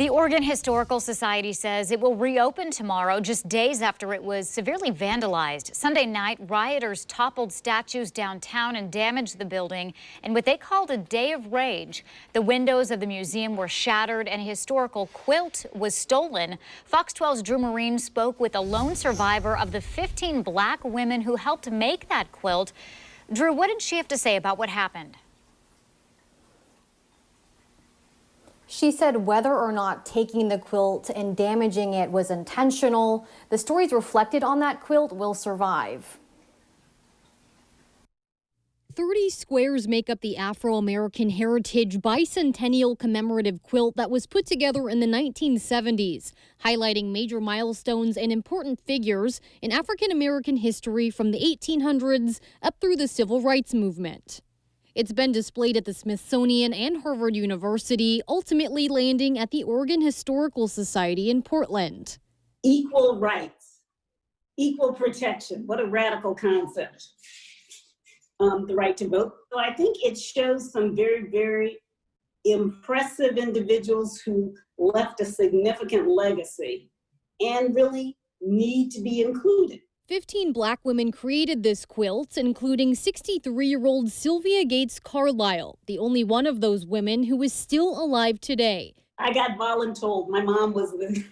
The Oregon Historical Society says it will reopen tomorrow, just days after it was severely vandalized. Sunday night, rioters toppled statues downtown and damaged the building in what they called a day of rage. The windows of the museum were shattered and a historical quilt was stolen. Fox 12's Drew Marine spoke with a lone survivor of the 15 black women who helped make that quilt. Drew, what did she have to say about what happened? She said whether or not taking the quilt and damaging it was intentional, the stories reflected on that quilt will survive. 30 squares make up the Afro-American Heritage Bicentennial Commemorative Quilt that was put together in the 1970s, highlighting major milestones and important figures in African-American history from the 1800s up through the Civil Rights Movement. It's been displayed at the Smithsonian and Harvard University, ultimately landing at the Oregon Historical Society in Portland. Equal rights, equal protection. What a radical concept. The right to vote. So I think it shows some very, very impressive individuals who left a significant legacy and really need to be included. 15 black women created this quilt, including 63-year-old Sylvia Gates Carlisle, the only one of those women who is still alive today. I got voluntold. My mom was the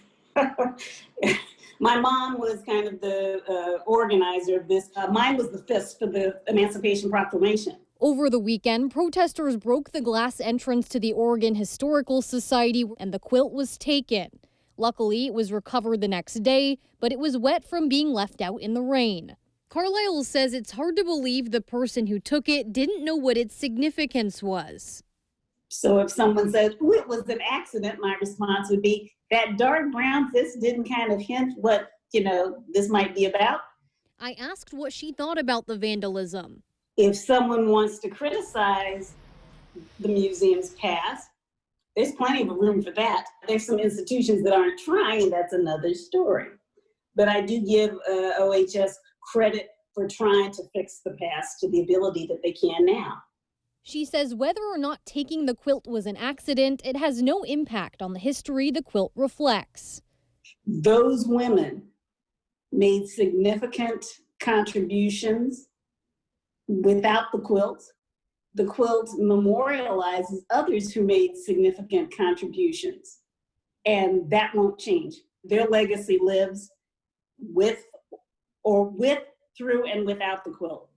my mom was kind of the organizer of this. Mine was the fist for the Emancipation Proclamation. Over the weekend, protesters broke the glass entrance to the Oregon Historical Society and the quilt was taken. Luckily, it was recovered the next day, but it was wet from being left out in the rain. Carlisle says it's hard to believe the person who took it didn't know what its significance was. So if someone says, "Oh, it was an accident," my response would be, that dark brown fist didn't kind of hint what, this might be about. I asked what she thought about the vandalism. If someone wants to criticize the museum's past, there's plenty of room for that. There's some institutions that aren't trying, that's another story. But I do give OHS credit for trying to fix the past to the ability that they can now. She says whether or not taking the quilt was an accident, it has no impact on the history the quilt reflects. Those women made significant contributions without the quilt. The quilt memorializes others who made significant contributions, and that won't change. Their legacy lives with, through, and without the quilt.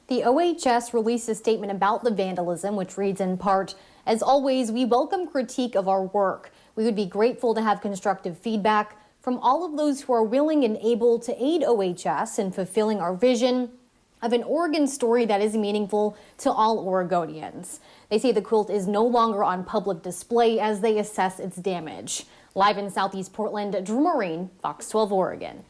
The OHS released a statement about the vandalism, which reads in part, "As always, we welcome critique of our work. We would be grateful to have constructive feedback from all of those who are willing and able to aid OHS in fulfilling our vision of an Oregon story that is meaningful to all Oregonians." They say the quilt is no longer on public display as they assess its damage. Live in Southeast Portland, Drew Marine, Fox 12 Oregon.